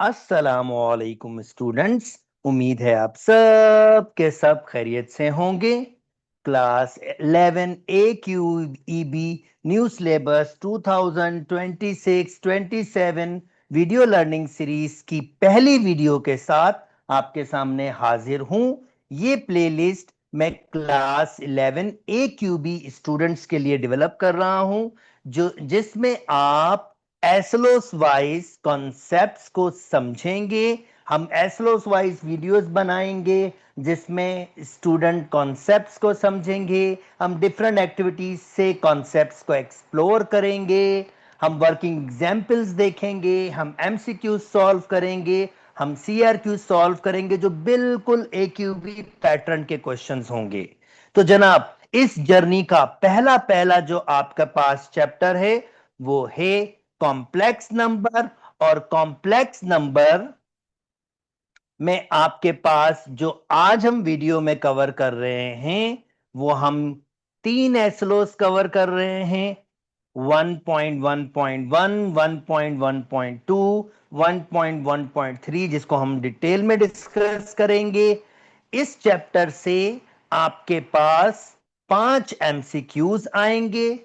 अस्सलामुअलैकुम स्टूडेंट्स। उम्मीद है आप सब के सब खैरियत से होंगे। Class 11 A Q E B new syllabus 2026-27 video learning series की पहली वीडियो के साथ आपके सामने हाजिर हूं। ये प्लेलिस्ट मैं class 11 A Q B students के लिए डेवलप कर रहा हूं, जिसमें आप एसलोस वाइज कॉन्सेप्ट्स को समझेंगे। हम एसलोस वाइज वीडियोस बनाएंगे जिसमें स्टूडेंट कॉन्सेप्ट्स को समझेंगे। हम डिफरेंट एक्टिविटीज से कॉन्सेप्ट्स को एक्सप्लोर करेंगे। हम वर्किंग एग्जाम्पल्स देखेंगे, हम एमसीक्यू सॉल्व करेंगे, हम सीआरक्यू सॉल्व करेंगे जो बिल्कुल एक्यूबी पैटर्न के क्वेश्चंस होंगे। तो जनाब, इस जर्नी का पहला पहला जो आपके पास चैप्टर है वो है कॉम्प्लेक्स नंबर। और कॉम्प्लेक्स नंबर में आपके पास जो आज हम वीडियो में कवर कर रहे हैं वो हम तीन एसलोस कवर कर रहे हैं: 1.1.1, 1.1.2, 1.1.3, जिसको हम डिटेल में डिस्कस करेंगे। इस चैप्टर से आपके पास 5 एमसीक्यूज आएंगे।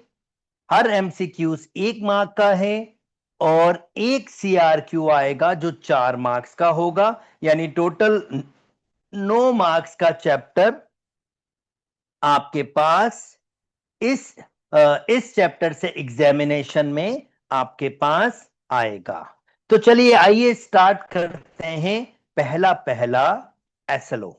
हर एमसीक्यूज 1 मार्क का है और एक सीआरक्यू आएगा जो 4 मार्क्स का होगा, यानी टोटल 9 मार्क्स का चैप्टर आपके पास इस इस चैप्टर से एग्जामिनेशन में आपके पास आएगा। तो चलिए आइए स्टार्ट करते हैं पहला पहला एसएलओ।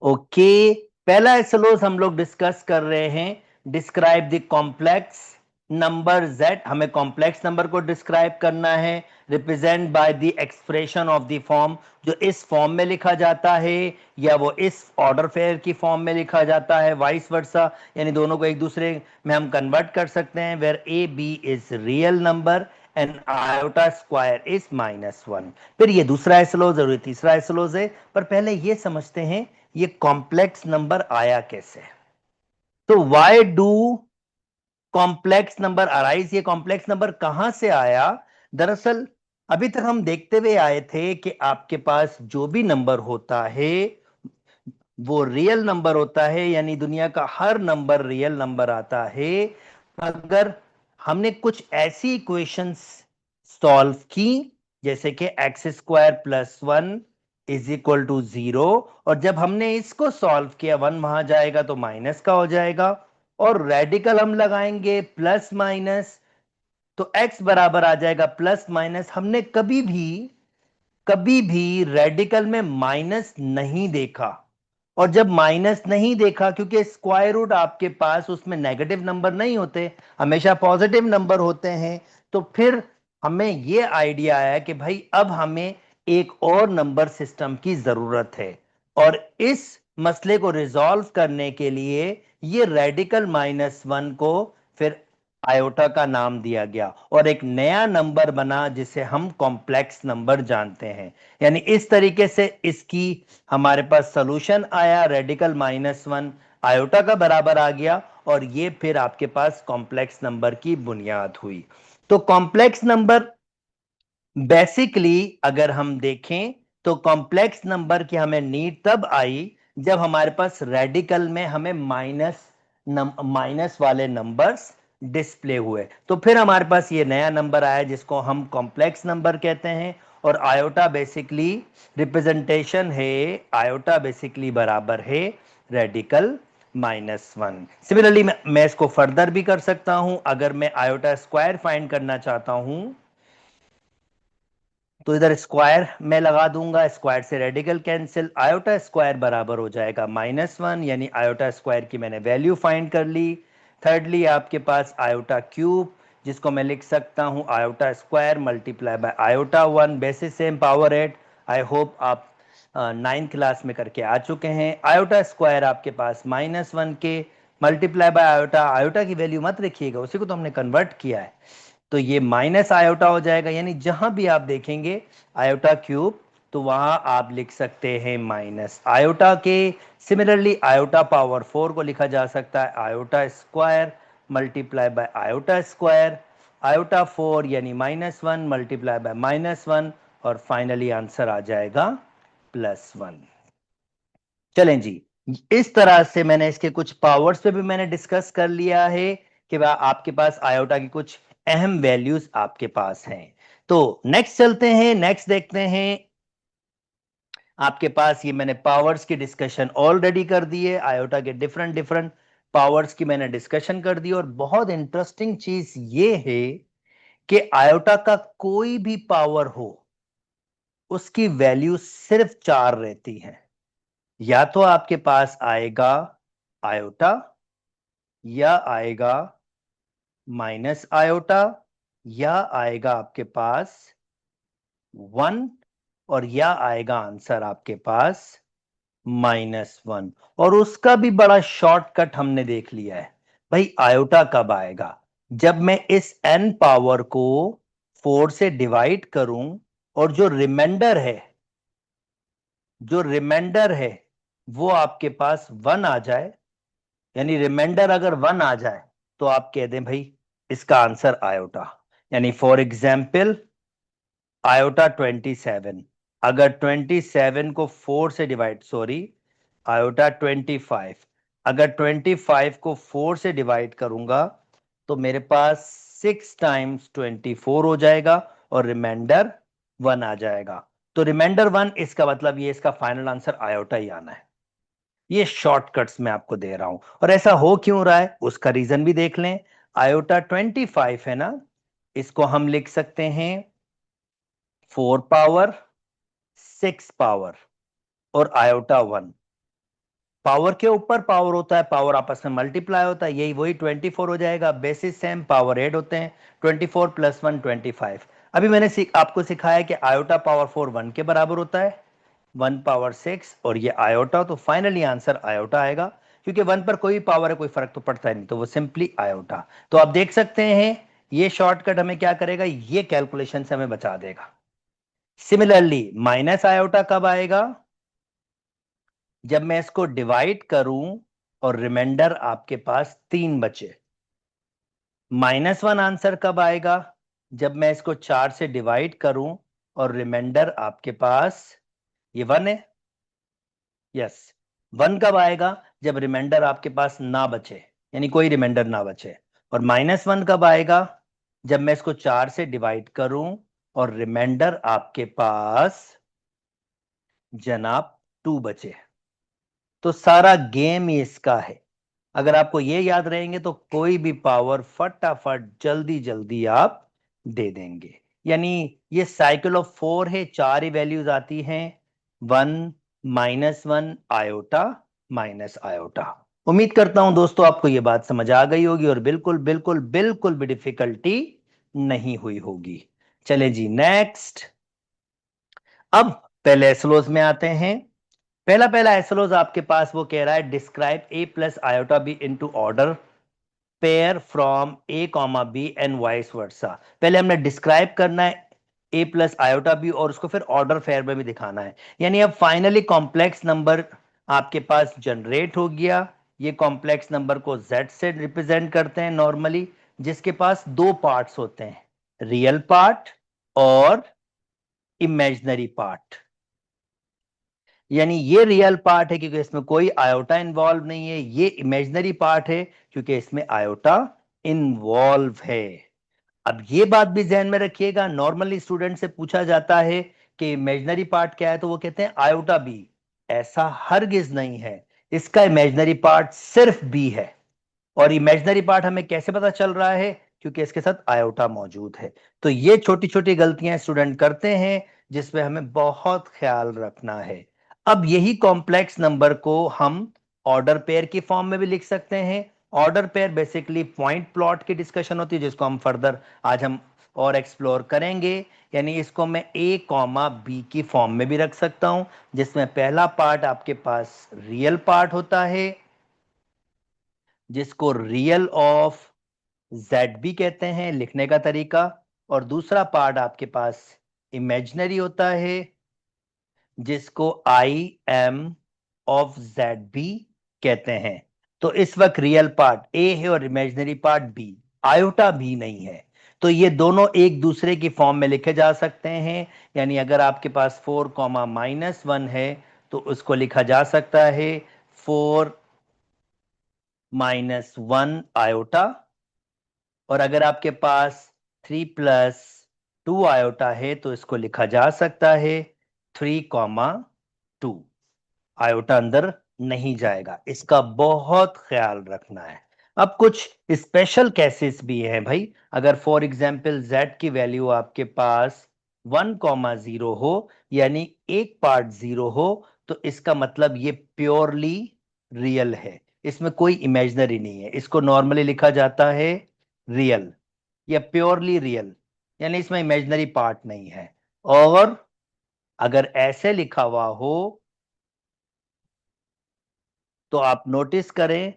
ओके, पहला एसएलओ हम लोग डिस्कस कर रहे हैं। Describe the complex number z। हमें कॉम्प्लेक्स नंबर को डिस्क्राइब करना है, represent by the expression of the form, जो इस फॉर्म में लिखा जाता है या वो इस ऑर्डर फेयर की फॉर्म में लिखा जाता है, वाइस वर्सा, यानी दोनों को एक दूसरे में हम कन्वर्ट कर सकते हैं। Where A B is real number and iota square is -1। फिर ये दूसरा एसएलओ, जरूरी तीसरा एसएलओ है, पर पहले ये समझते हैं ये कॉम्प्लेक्स नंबर आया कैसे। तो why do complex number arise, ये कॉम्प्लेक्स नंबर कहां से आया? दरअसल अभी तक हम देखते हुए आए थे कि आपके पास जो भी नंबर होता है वो रियल नंबर होता है, यानी दुनिया का हर नंबर रियल नंबर आता है अगर हमने कुछ ऐसी इक्वेशंस सॉल्व की, जैसे कि x square plus 1 is equal to 0, और जब हमने इसको सॉल्व किया 1 वहां जाएगा तो माइनस का हो जाएगा, और रेडिकल हम लगाएंगे प्लस माइनस, तो x बराबर आ जाएगा प्लस माइनस। हमने कभी भी रेडिकल में माइनस नहीं देखा, और जब माइनस नहीं देखा क्योंकि स्क्वायर रूट आपके पास उसमें नेगेटिव नंबर नहीं होते, हमेशा पॉजिटिव नंबर होते हैं, तो फिर हमें यह आइडिया आया कि भाई अब हमें एक और नंबर सिस्टम की जरूरत है, और इस मसले को रिजॉल्व करने के लिए ये रेडिकल -1 को फिर आयोटा का नाम दिया गया और एक नया नंबर बना जिसे हम कॉम्प्लेक्स नंबर जानते हैं। यानी इस तरीके से इसकी हमारे पास सॉल्यूशन आया, रेडिकल -1 आयोटा का बराबर आ गया, और ये फिर आपके पास कॉम्प्लेक्स नंबर की बुनियाद हुई। तो कॉम्प्लेक्स नंबर बेसिकली अगर हम देखें तो कॉम्प्लेक्स नंबर की हमें नीड तब आई जब हमारे पास रेडिकल में हमें माइनस वाले नंबर्स डिस्प्ले हुए, तो फिर हमारे पास ये नया नंबर आया जिसको हम कॉम्प्लेक्स नंबर कहते हैं। और आयोटा बेसिकली रिप्रेजेंटेशन है, आयोटा बेसिकली बराबर है रेडिकल -1। सिमिलरली मैं इसको फर्दर भी कर सकता हूं। अगर मैं आयोटा स्क्वायर फाइंड करना चाहता हूं तो इधर स्क्वायर में लगा दूंगा, स्क्वायर से रेडिकल कैंसिल, आयोटा स्क्वायर बराबर हो जाएगा -1, यानी आयोटा स्क्वायर की मैंने वैल्यू फाइंड कर ली। थर्डली आपके पास आयोटा क्यूब, जिसको मैं लिख सकता हूं iota square multiply by iota 1, basis same power 8। I hope आप 9th क्लास में करके आ चुके हैं। आयोटा स्क्वायर आपके पास -1 के मल्टीप्लाई बाय आयोटा, आयोटा की वैल्यू मत रखिएगा, उसी को तो हमने कन्वर्ट किया है, तो ये माइनस आयोटा हो जाएगा। यानी जहां भी आप देखेंगे आयोटा क्यूब तो वहां आप लिख सकते हैं माइनस आयोटा के। सिमिलरली आयोटा पावर 4 को लिखा जा सकता है iota square multiply by iota square, iota 4 यानी -1 मल्टीप्लाई बाय -1 और फाइनली आंसर आ जाएगा +1। चलें जी, इस तरह से मैंने इसके कुछ पावर्स पे भी मैंने डिस्कस कर लिया है कि आपके पास आयोटा की कुछ अहम वैल्यूज आपके पास हैं। तो नेक्स्ट चलते हैं, नेक्स्ट देखते हैं। आपके पास ये मैंने पावर्स की डिस्कशन ऑलरेडी कर दी है, आयोटा के डिफरेंट डिफरेंट पावर्स की मैंने डिस्कशन कर दी। और बहुत इंटरेस्टिंग चीज ये है कि आयोटा का कोई भी पावर हो उसकी वैल्यू सिर्फ 4 रहती है। या तो आपके पास आएगा आयोटा, या आएगा माइनस आयोटा, या आएगा आपके पास 1, और या आएगा आंसर आपके पास -1। और उसका भी बड़ा शॉर्टकट हमने देख लिया है। भाई आयोटा कब आएगा? जब मैं इस n पावर को 4 से डिवाइड करूं और जो रिमाइंडर है वो आपके पास 1 आ जाए, यानी रिमाइंडर अगर 1 आ जाए तो आप कह दें भाई इसका आंसर आयोटा। यानी फॉर एग्जाम्पल आयोटा 27, अगर 27 को 4 से डिवाइड, सॉरी, आयोटा 25, अगर 25 को 4 से डिवाइड करूंगा तो मेरे पास 6 टाइम्स 24 हो जाएगा और रिमाइंडर 1 आ जाएगा। तो रिमाइंडर 1, इसका मतलब ये इसका फाइनल आंसर आयोटा ही आना है। ये शॉर्टकट्स मैं आपको दे रहा हूं। और ऐसा हो क्यों रहा है उसका रीजन भी देख लें। आयोटा 25 है ना, इसको हम लिख सकते हैं 4 पावर 6 पावर और आयोटा 1। पावर के ऊपर पावर होता है, पावर आपस में मल्टीप्लाई होता है, यही वही 24 हो जाएगा। बेसिस सेम, पावर 8 होते हैं, 24 + 1 25। अभी मैंने आपको सिखाया कि आयोटा पावर 4 1 के बराबर होता है, 1 पावर 6 और ये आयोटा, तो फाइनली आंसर आयोटा आएगा। क्योंकि 1 पर कोई पावर है कोई फर्क तो पड़ता है नहीं, तो वो सिंपली आयोटा। तो आप देख सकते हैं ये शॉर्टकट हमें क्या करेगा, ये कैलकुलेशन से हमें बचा देगा। सिमिलरली माइनस आयोटा कब आएगा? जब मैं इसको डिवाइड करूं और रिमाइंडर आपके पास 3 बचे। -1 आंसर कब आएगा? जब मैं इसको 4 से डिवाइड करूं और रिमाइंडर आपके पास ये 1 है। यस, 1 कब आएगा? जब रिमाइंडर आपके पास ना बचे, यानी कोई रिमाइंडर ना बचे। और -1 कब आएगा? जब मैं इसको 4 से डिवाइड करूं और रिमाइंडर आपके पास जनाब 2 बचे। तो सारा गेम ही इसका है। अगर आपको ये याद रहेंगे तो कोई भी पावर फटाफट जल्दी जल्दी आप दे देंगे। यानी ये साइकिल ऑफ 4 है, 4 ही वैल्यूज आती हैं, 1 -1 आयोटा माइनस आयोटा। उम्मीद करता हूं दोस्तों आपको ये बात समझ आ गई होगी और बिल्कुल बिल्कुल बिल्कुल भी डिफिकल्टी नहीं हुई होगी। चले जी नेक्स्ट। अब पहले एसलोज में आते हैं। पहला पहला एसलोज आपके पास वो कह रहा है describe a plus iota B into order pair from a comma B and vice versa. पहले हमने डिस्क्राइब करना है a प्लस आयोटा बी और उसको फिर ऑर्डर फेयर में भी दिखाना है। यानी अब फाइनली कॉम्प्लेक्स नंबर आपके पास जनरेट हो गया। ये कॉम्प्लेक्स नंबर को z से रिप्रेजेंट करते हैं नॉर्मली, जिसके पास 2 पार्ट्स होते हैं, रियल पार्ट और इमेजिनरी पार्ट। यानी ये रियल पार्ट है क्योंकि इसमें कोई आयोटा इन्वॉल्व नहीं है, ये इमेजिनरी पार्ट है क्योंकि इसमें आयोटा इन्वॉल्व है। अब ये बात भी ध्यान में रखिएगा, नॉर्मली स्टूडेंट से पूछा जाता है कि इमेजिनरी पार्ट क्या है, तो वो कहते हैं आयोटा बी। ऐसा हरगिज नहीं है, इसका इमेजिनरी पार्ट सिर्फ बी है। और इमेजिनरी पार्ट हमें कैसे पता चल रहा है? क्योंकि इसके साथ आयोटा मौजूद है। तो ये छोटी छोटी गलतियां स्टूडेंट करते हैं जिसपे हमें बहुत ख्याल रखना है। अब यही कॉम्प्लेक्स नंबर को हम ऑर्डर पेयर की फॉर्म में भी लिख सकते हैं। Order pair basically point plot की डिस्कशन होती है, जिसको हम फर्दर आज हम और एक्सप्लोर करेंगे। यानी इसको मैं a कॉमा बी की फॉर्म में भी रख सकता हूं, जिसमें पहला पार्ट आपके पास रियल पार्ट होता है, जिसको रियल ऑफ जेड भी कहते हैं लिखने का तरीका, और दूसरा पार्ट आपके पास इमेजिनरी होता है, जिसको आई एम ऑफ जेड भी कहते हैं। तो इस वक्त रियल पार्ट ए है और इमेजिनरी पार्ट बी, आयोटा भी नहीं है। तो ये दोनों एक दूसरे की फॉर्म में लिखे जा सकते हैं। यानी अगर आपके पास 4, -1 है तो उसको लिखा जा सकता है 4-1 और अगर आपके पास 3+2 है तो इसको लिखा जा सकता है 3, 2। आयोटा अंदर नहीं जाएगा, इसका बहुत ख्याल रखना है। अब कुछ स्पेशल केसेस भी हैं भाई। अगर फॉर एग्जाम्पल z की वैल्यू आपके पास 1, 0 हो, यानी एक पार्ट 0 हो, तो इसका मतलब ये प्योरली रियल है, इसमें कोई इमेजिनरी नहीं है। इसको नॉर्मली लिखा जाता है रियल या प्योरली रियल, यानी इसमें इमेजिनरी पार्ट नहीं है। और अगर ऐसे लिखा हुआ हो तो आप नोटिस करें,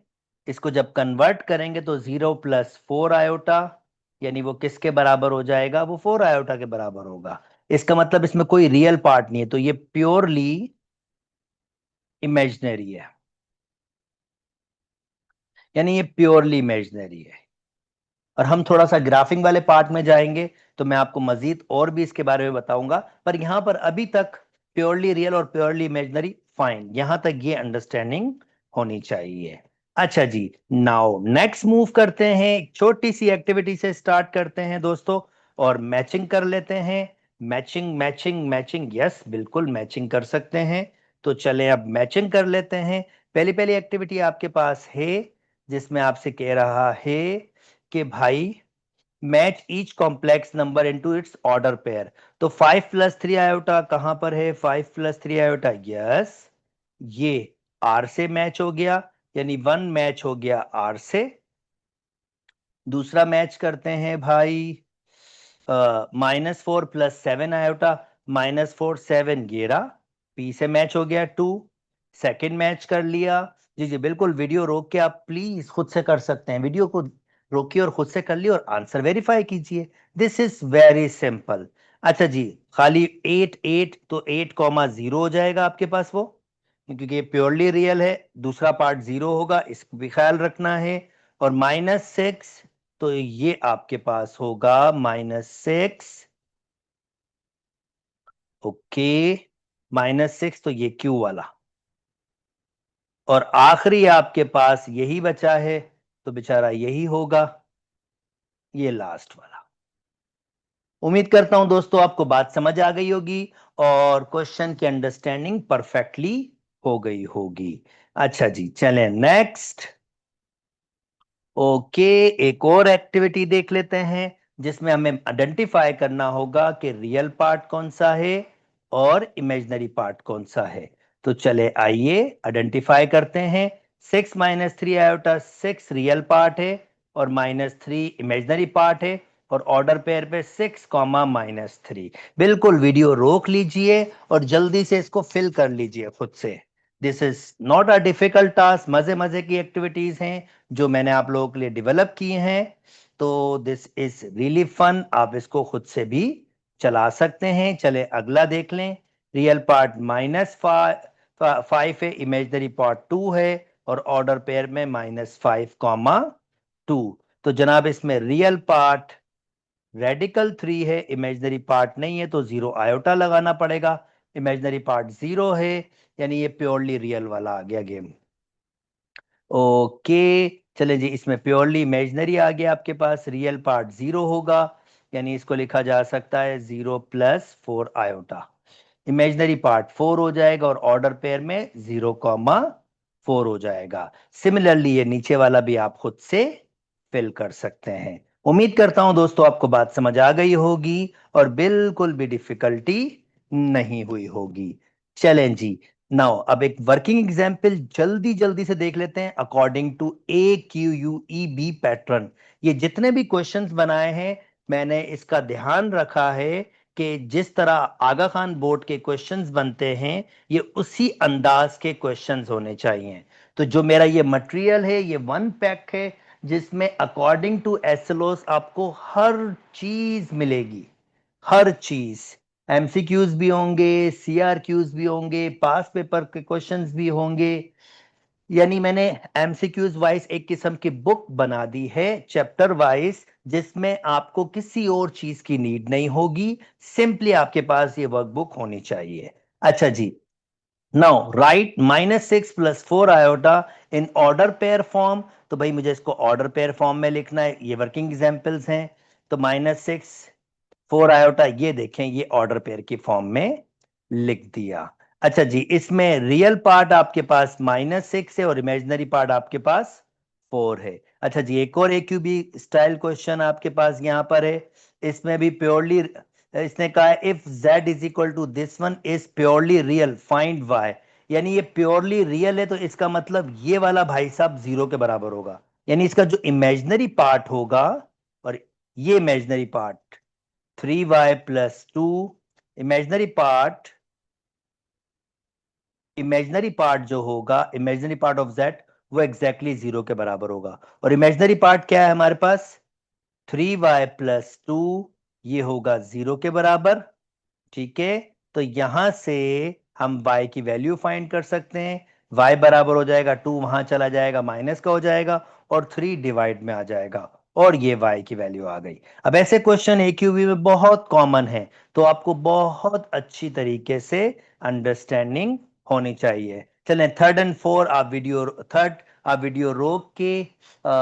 इसको जब कन्वर्ट करेंगे तो 0+4 यानी वो किसके बराबर हो जाएगा, वो 4 के बराबर होगा। इसका मतलब इसमें कोई रियल पार्ट नहीं है, तो ये प्योरली इमेजिनरी है, यानी ये प्योरली इमेजिनरी है। और हम थोड़ा सा ग्राफिंग वाले पार्ट में जाएंगे तो मैं आपको मजीद और भी इसके बारे में बताऊंगा, पर यहां पर अभी तक प्योरली रियल और प्योरली इमेजिनरी फाइन, यहां तक ये अंडरस्टैंडिंग होनी चाहिए। अच्छा जी, नाउ नेक्स्ट मूव करते हैं, एक छोटी सी एक्टिविटी से स्टार्ट करते हैं दोस्तों, और मैचिंग कर लेते हैं। मैचिंग मैचिंग मैचिंग, यस बिल्कुल मैचिंग कर सकते हैं। तो चलें अब मैचिंग कर लेते हैं। पहली पहली एक्टिविटी आपके पास है जिसमें आपसे कह रहा है कि भाई match each complex number into its order pair. तो 5+3 कहां पर है, 5+3, यस ये आर से मैच हो गया, यानी 1 मैच हो गया आर से। दूसरा मैच करते हैं भाई -4+7 -4 7 11 पी से मैच हो गया 2। सेकंड मैच कर लिया। जी जी बिल्कुल, वीडियो रोक के आप प्लीज खुद से कर सकते हैं, वीडियो को रोकिए और खुद से कर लिए और आंसर वेरीफाई कीजिए। This is very simple. अच्छा जी, खाली 8 8 तो 8, 0 हो जाएगा आपके पास वो, क्योंकि ये प्योरली रियल है। दूसरा पार्ट 0 होगा, इसको भी ख्याल रखना है। और -6 तो ये आपके पास होगा -6, ओके, -6 तो ये क्यू वाला। और आखिरी आपके पास यही बचा है, तो बेचारा यही होगा, ये लास्ट वाला। उम्मीद करता हूं दोस्तों आपको बात समझ आ गई होगी और क्वेश्चन की अंडरस्टैंडिंग परफेक्टली हो गई होगी। अच्छा जी, चलें नेक्स्ट। ओके, एक और एक्टिविटी देख लेते हैं जिसमें हमें आइडेंटिफाई करना होगा कि रियल पार्ट कौन सा है और इमेजिनरी पार्ट कौन सा है। तो चले आइए आइडेंटिफाई करते हैं। 6 - 3 6 रियल पार्ट है और -3 इमेजिनरी पार्ट है, और ऑर्डर पेयर पे 6, -3। बिल्कुल वीडियो रोक लीजिए और जल्दी से इसको फिल कर लीजिए खुद से। This is not a difficult task, मजे मजे की एक्टिविटीज हैं जो मैंने आप लोगों के लिए डेवलप किए हैं। तो दिस इज रियली फन, आप इसको खुद से भी चला सकते हैं। चले अगला देख लें। रियल पार्ट -5 है, इमेजिनरी पार्ट 2 है, और ऑर्डर पेयर में -5, 2। तो जनाब इसमें रियल पार्ट रेडिकल 3 है, इमेजिनरी पार्ट नहीं है तो 0 लगाना पड़ेगा। इमेजिनरी पार्ट 0 है, यानी ये प्योरली रियल वाला आ गया गेम। ओके, चले जी, इसमें प्योरली इमेजिनरी आ गया आपके पास, रियल पार्ट 0 होगा, यानी इसको लिखा जा सकता है 0+4 इमेजिनरी पार्ट 4 हो जाएगा, और ऑर्डर पेयर में 0, 4 हो जाएगा। सिमिलरली ये नीचे वाला भी आप खुद से फिल कर सकते हैं। उम्मीद करता हूं दोस्तों आपको बात समझ आ गई होगी और बिल्कुल भी डिफिकल्टी नहीं हुई होगी। चलें जी, नाउ अब एक वर्किंग एग्जाम्पल जल्दी जल्दी से देख लेते हैं। अकॉर्डिंग टू AQUEB पैटर्न, ये जितने भी क्वेश्चंस बनाए हैं मैंने इसका ध्यान रखा है कि जिस तरह आगा खान बोर्ड के क्वेश्चंस बनते हैं ये उसी अंदाज के क्वेश्चंस होने चाहिए। तो जो मेरा ये मटेरियल है ये 1 पैक है जिसमें अकॉर्डिंग टू एसएलओस आपको हर चीज मिलेगी, हर चीज। एमसीक्यूज भी होंगे, सीआरक्यूज भी होंगे, पास पेपर के क्वेश्चंस भी होंगे, यानी मैंने एमसीक्यूज वाइज एक किस्म की बुक बना दी है, चैप्टर वाइज, जिसमें आपको किसी और चीज की नीड नहीं होगी, सिंपली आपके पास ये वर्कबुक होनी चाहिए। अच्छा जी, now write -6 + 4 i in order pair form. तो भाई मुझे इसको ऑर्डर पेयर फॉर्म में लिखना है, ये वर्किंग एग्जांपल्स हैं। तो -6 4 i, ये देखें, ये ऑर्डर पेयर की फॉर्म में लिख दिया। अच्छा जी, इसमें रियल पार्ट आपके पास -6 है और इमेजिनरी पार्ट आपके पास 4 है। अच्छा जी, एक और AQB स्टाइल क्वेश्चन आपके पास यहां पर है। इसमें भी प्योरली इसने कहा है if z is equal to this one is purely real find y। यानी ये प्योरली रियल है तो इसका मतलब ये वाला भाई साहब 0 के बराबर होगा। यानी इसका जो इमेजिनरी पार्ट होगा और ये imaginary part 3y + 2, imaginary part जो होगा, इमेजिनरी पार्ट ऑफ z, वो एग्जैक्टली 0 के बराबर होगा। और इमेजिनरी पार्ट क्या है हमारे पास? 3y + 2, ये होगा 0 के बराबर। ठीक है, तो यहां से हम y की वैल्यू फाइंड कर सकते हैं। y बराबर हो जाएगा 2, वहां चला जाएगा माइनस का हो जाएगा और 3 डिवाइड में आ जाएगा और ये y की वैल्यू आ गई। अब ऐसे क्वेश्चन AQB में बहुत कॉमन है, तो आपको बहुत अच्छी तरीके से अंडरस्टैंडिंग होनी चाहिए। चलें, थर्ड आप वीडियो रोक के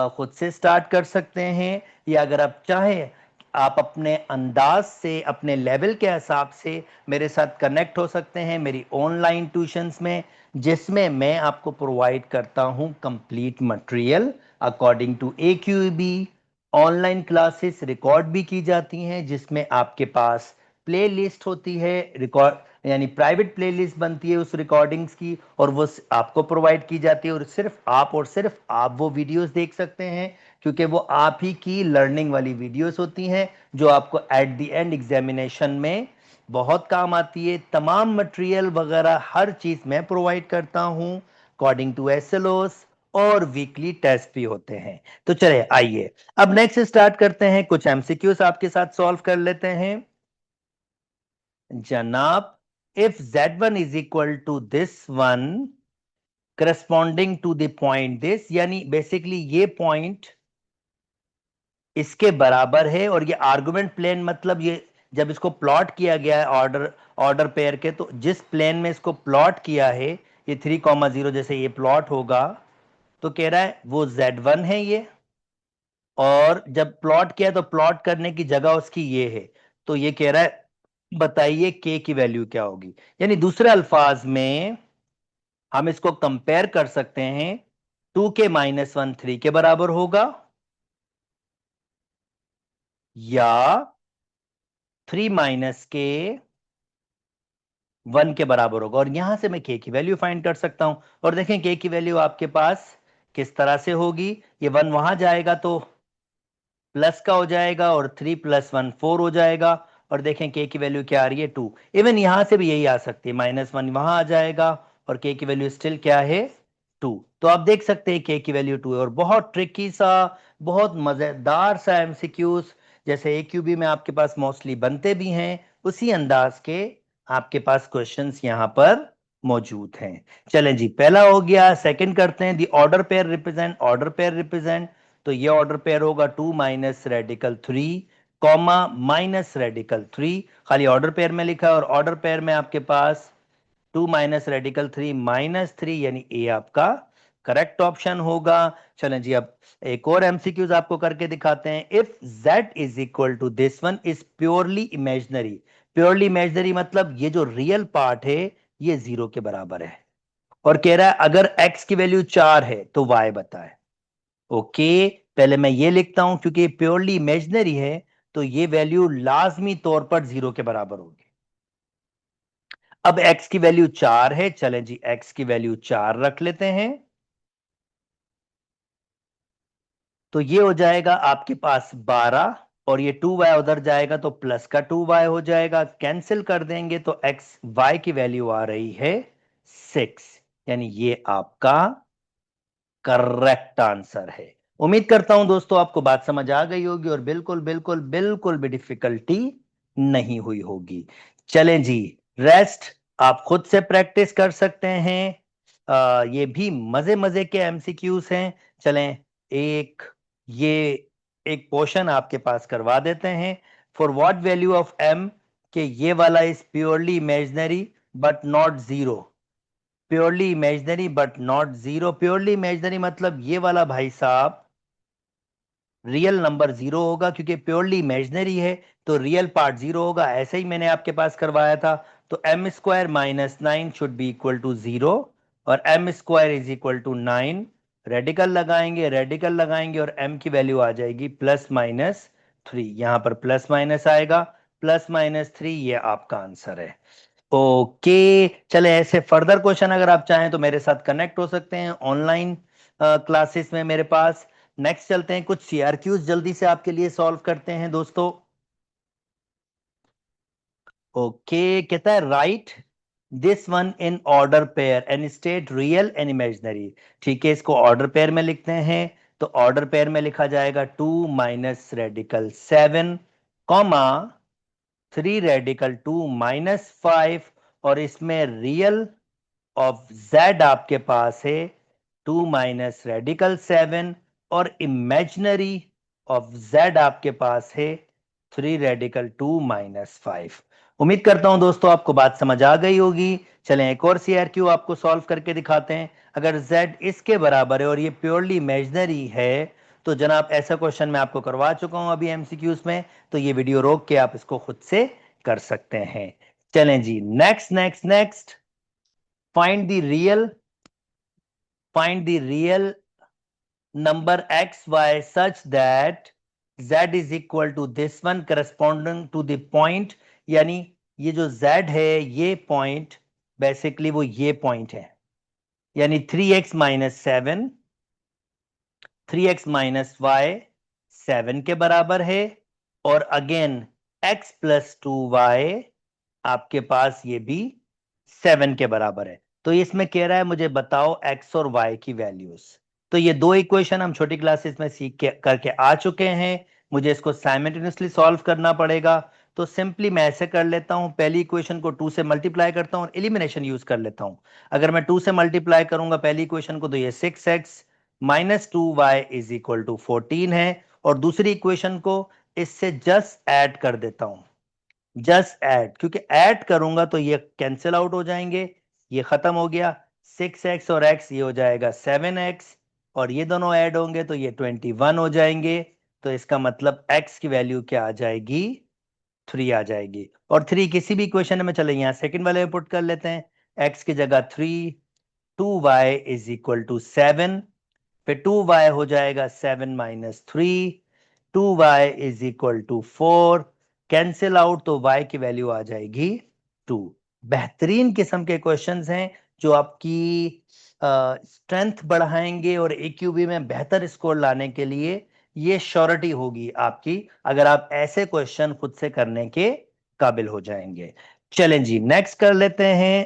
खुद से स्टार्ट कर सकते हैं, या अगर आप चाहें आप अपने अंदाज से, अपने लेवल के हिसाब से मेरे साथ कनेक्ट हो सकते हैं मेरी ऑनलाइन ट्यूशंस में, जिसमें मैं आपको प्रोवाइड करता हूं complete material according to AQB। Online classes record भी की जाती हैं, जिसमें आपके पास प्ले लिस्ट होती है, रिकॉर्ड यानी प्राइवेट प्ले लिस्ट बनती है उस रिकॉर्डिंग्स की, और वो आपको प्रोवाइड की जाती है, और सिर्फ आप वो वीडियोस देख सकते हैं, क्योंकि वो आप ही की लर्निंग वाली वीडियोस होती हैं जो आपको एट द एंड एग्जामिनेशन में बहुत काम आती है। तमाम मटेरियल वगैरह हर चीज मैं प्रोवाइड करता हूं अकॉर्डिंग टू SLOs, और वीकली टेस्ट भी होते हैं। तो चले आइए अब नेक्स्ट स्टार्ट करते हैं, कुछ MCQs आपके साथ सॉल्व कर लेते हैं। जनाब, if Z1 is equal to this one corresponding to the point this, यानी बेसिकली ये पॉइंट इसके बराबर है, और ये आर्गुमेंट प्लेन मतलब ये जब इसको प्लॉट किया गया है ऑर्डर ऑर्डर पेयर के, तो जिस प्लेन में इसको प्लॉट किया है, ये 3,0 जैसे ये प्लॉट होगा, तो कह रहा है वो Z1 है ये, और जब प्लॉट किया तो प्लॉट करने की जगह उसकी ये है, तो ये कह रहा है बताइए K की वैल्यू क्या होगी। यानी दूसरे अल्फाज में हम इसको कंपेयर कर सकते हैं, 2K-1 3 के बराबर होगा, या 3 - K 1 के बराबर होगा, और यहां से मैं K की वैल्यू फाइंड कर सकता हूं। और देखें K की वैल्यू आपके पास किस तरह से होगी, ये 1 वहां जाएगा तो प्लस का हो जाएगा, और 3 + 1 4 हो जाएगा, और देखें K की वैल्यू क्या आ रही है 2। इवन यहां से भी यही आ सकती है, -1 वहां आ जाएगा और K की वैल्यू स्टिल क्या है 2। तो आप देख सकते हैं K की वैल्यू 2 है, और बहुत ट्रिकी सा, बहुत मजेदार सा MCQs जैसे AQB में आपके पास मोस्टली बनते भी हैं, उसी अंदाज के आपके पास क्वेश्चंस यहां पर मौजूद हैं। चलें जी, पहला हो गया। सेकंड करते हैं, दी ऑर्डर पेयर रिप्रेजेंट। तो ये ऑर्डर पेयर होगा 2 - रेडिकल 3 कॉमा -रेडिकल 3, खाली ऑर्डर पेयर में लिखा है, और ऑर्डर पेयर में आपके पास 2 - रेडिकल 3 -3, यानी ए आपका करेक्ट ऑप्शन होगा। चलें जी, अब एक और MCQs आपको करके दिखाते हैं। If Z is equal to this one is purely imaginary, purely imaginary मतलब ये जो रियल पार्ट है ये 0 के बराबर है, और कह रहा है अगर X की वैल्यू 4 है तो Y बताए। ओके, पहले मैं ये लिखता हूं, क्योंकि ये प्योरली इमेजिनरी है तो ये वैल्यू लाजमी तौर पर 0 के बराबर होगी। अब x की वैल्यू 4 है, चलें जी x की वैल्यू 4 रख लेते हैं, तो ये हो जाएगा आपके पास 12, और ये 2y उधर जाएगा तो प्लस का 2y हो जाएगा, कैंसिल कर देंगे तो x y की वैल्यू आ रही है 6, यानी ये आपका करेक्ट आंसर है। उम्मीद करता हूं दोस्तों आपको बात समझ आ गई होगी, और बिल्कुल बिल्कुल बिल्कुल भी डिफिकल्टी नहीं हुई होगी। चलें जी, रेस्ट आप खुद से प्रैक्टिस कर सकते हैं, ये भी मजे मजे के एमसीक्यूज हैं। चलें ये एक पोर्शन आपके पास करवा देते हैं। For what value of M, के ये वाला is purely imaginary but not zero. Purely imaginary but not zero, purely imaginary मतलब ये वाला भाई साहब रियल नंबर जीरो होगा, क्योंकि प्योरली इमेजिनरी है तो रियल पार्ट जीरो होगा। ऐसे ही मैंने आपके पास करवाया था। तो M square minus nine should be equal to zero, और M square is equal to nine. Radical लगाएंगे और एम की वैल्यू आ जाएगी प्लस माइनस थ्री। यहां पर प्लस माइनस आएगा, प्लस माइनस थ्री, ये आपका आंसर है। ओके, चले ऐसे फर्दर क्वेश्चन अगर आप चाहें तो मेरे साथ कनेक्ट हो सकते हैं ऑनलाइन क्लासेस में मेरे पास। नेक्स्ट चलते हैं, कुछ सीआरक्यूज जल्दी से आपके लिए सॉल्व करते हैं दोस्तों। ओके, कहता है right this one in order pair and state real and imaginary. ठीक है, इसको ऑर्डर पेयर में लिखते हैं। तो ऑर्डर पेयर में लिखा जाएगा two minus radical seven, comma three radical two minus five, और इसमें रियल ऑफ z आपके पास है टू माइनस रेडिकल सेवन, और इमेजिनरी ऑफ z आपके पास है three radical two minus five. उम्मीद करता हूं दोस्तों आपको बात समझ आ गई होगी। चलें एक और सीआरक्यू आपको सॉल्व करके दिखाते हैं। अगर z इसके बराबर है और ये प्योरली इमेजिनरी है, तो जनाब ऐसा क्वेश्चन मैं आपको करवा चुका हूं अभी एमसीक्यूज में, तो ये वीडियो रोक के आप इसको खुद से कर सकते हैं। चलें जी, next next next, find the real find the real number x y such that z is equal to this one corresponding to the point। यानी ये जो z है ये पॉइंट बेसिकली वो ये पॉइंट है, यानी 3x minus seven, 3x minus Y 7 के बराबर है, और again x plus two Y आपके पास ये भी 7 के बराबर है। तो इसमें कह रहा है मुझे बताओ x और y की वैल्यूज। तो ये दो इक्वेशन हम छोटी क्लासेस में सीख के करके आ चुके हैं, मुझे इसको साइमल्टेनियसली सॉल्व करना पड़ेगा। तो सिंपली मैं ऐसे कर लेता हूं, पहली इक्वेशन को 2 से मल्टीप्लाई करता हूं और एलिमिनेशन यूज कर लेता हूं। अगर मैं 2 से मल्टीप्लाई करूंगा पहली इक्वेशन को, तो ये 6x minus two Y is equal to 14 है, और दूसरी इक्वेशन को इससे जस्ट ऐड कर देता हूं। जस्ट ऐड, क्योंकि ऐड करूंगा तो ये कैंसिल आउट हो जाएंगे, ये खत्म हो गया। 6x और x ये हो जाएगा 7x, और ये दोनों ऐड होंगे तो ये 21 हो जाएंगे। तो इसका मतलब x की वैल्यू क्या आ जाएगी, 3 आ जाएगी। और 3 किसी भी इक्वेशन में, चले यहाँ सेकंड वाले में पुट कर लेते हैं। x की जगह 3, 2y इज इक्वल टू 7, फिर 2y हो जाएगा 7 minus three, 2y is equal to 4, cancel out तो y की वैल्यू आ जाएगी 2। बेहतरीन किस्म के क्वेश्चंस हैं जो आपकी स्ट्रेंथ बढ़ाएंगे और AQB में बेहतर स्कोर लाने के लिए ये श्योरिटी होगी आपकी, अगर आप ऐसे क्वेश्चन खुद से करने के काबिल हो जाएंगे। चलें जी, नेक्स्ट कर लेते हैं।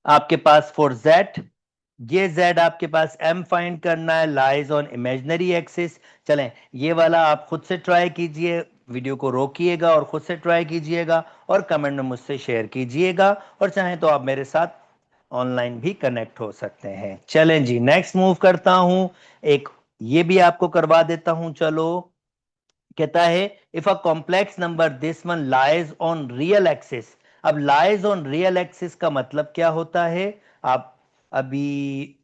आपके पास फॉर z, ये z आपके पास m फाइंड करना है, लाइज ऑन इमेजिनरी एक्सिस। चलें ये वाला आप खुद से ट्राई कीजिए, वीडियो को रोकिएगा और खुद से ट्राई कीजिएगा और कमेंट में मुझसे शेयर कीजिएगा, और चाहें तो आप मेरे साथ ऑनलाइन भी कनेक्ट हो सकते हैं। चलें जी, नेक्स्ट मूव करता हूं, एक ये भी आपको करवा देता हूं। चलो, कहता है if a complex number this one lies on real axis. अब लाइज ऑन रियल एक्सिस का मतलब क्या होता है, आप अभी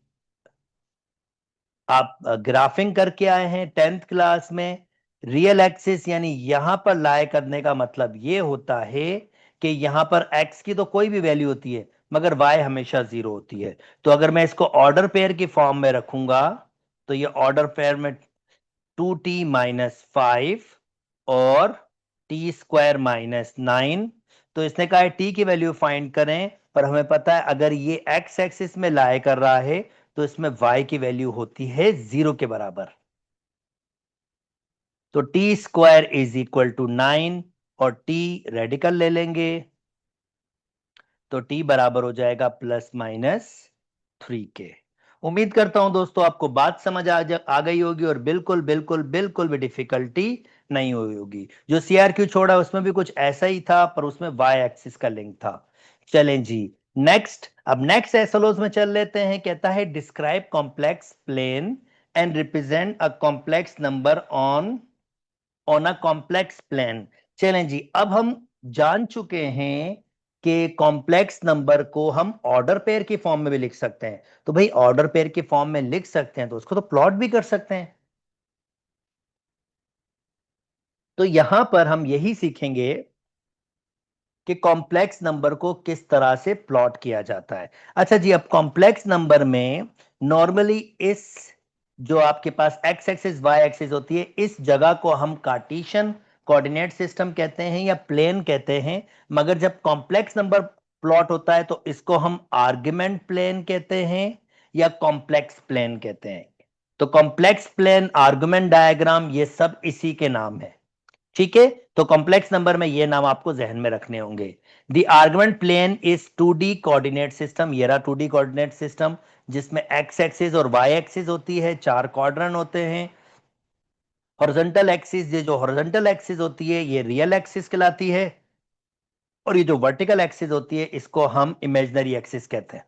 आप ग्राफिंग करके आए हैं 10th क्लास में। रियल एक्सिस यानी यहां पर लाए करने का मतलब ये होता है कि यहां पर x की तो कोई भी वैल्यू होती है मगर y हमेशा जीरो होती है। तो अगर मैं इसको ऑर्डर पेयर की फॉर्म में रखूंगा तो ये ऑर्डर पेयर में 2t माइनस फाइव और टी स्क्वायर माइनस नाइन। तो इसने कहा है टी की वैल्यू फाइंड करें, पर हमें पता है अगर ये एक्स एक्सिस में लाए कर रहा है तो इसमें y की वैल्यू होती है जीरो के बराबर। तो T square is equal to nine, और t रेडिकल ले लेंगे तो t बराबर हो जाएगा प्लस माइनस थ्री के। उम्मीद करता हूं दोस्तों आपको बात समझ आ गई होगी और बिल्कुल बिल्कुल बिल्कुल भी डिफिकल्टी नहीं हुई होगी। जो सीआरक्यू छोड़ा उसमें भी कुछ ऐसा ही था, पर उसमें वाई एक्सिस का लिंक था। चलें जी, नेक्स्ट, अब नेक्स्ट एसएलओस में चल लेते हैं। कहता है describe complex plane and represent a complex number on a complex plane. चलें जी, अब हम जान चुके हैं कि कॉम्प्लेक्स नंबर को हम ऑर्डर पेयर की फॉर्म में भी लिख सकते हैं। तो भाई ऑर्डर पेयर की फॉर्म में लिख सकते हैं तो उसको तो प्लॉट भी कर सकते हैं। तो यहां पर हम यही सीखेंगे कि कॉम्प्लेक्स नंबर को किस तरह से प्लॉट किया जाता है। अच्छा जी, अब कॉम्प्लेक्स नंबर में नॉर्मली इस जो आपके पास एक्स एक्सिस वाई एक्सिस होती है, इस जगह को हम कार्टेशियन कोऑर्डिनेट सिस्टम कहते हैं या प्लेन कहते हैं। मगर जब कॉम्प्लेक्स नंबर प्लॉट होता है तो इसको हम आर्गुमेंट प्लेन कहते हैं या कॉम्प्लेक्स प्लेन कहते हैं। तो कॉम्प्लेक्स प्लेन, आर्गुमेंट डायग्राम, ये सब इसी के नाम है। ठीक है, तो कॉम्प्लेक्स नंबर में ये नाम आपको जहन में रखने होंगे। The argument plane is 2D coordinate system. ये रहा 2D कोऑर्डिनेट सिस्टम जिसमें एक्स एक्सिस और वाई एक्सिस होती है, 4 क्वाड्रेंट होते हैं। हॉरिजॉन्टल एक्सिस, ये जो हॉरिजॉन्टल एक्सिस होती है ये रियल एक्सिस कहलाती है, और ये जो वर्टिकल एक्सिस होती है इसको हम इमेजिनरी एक्सिस कहते हैं।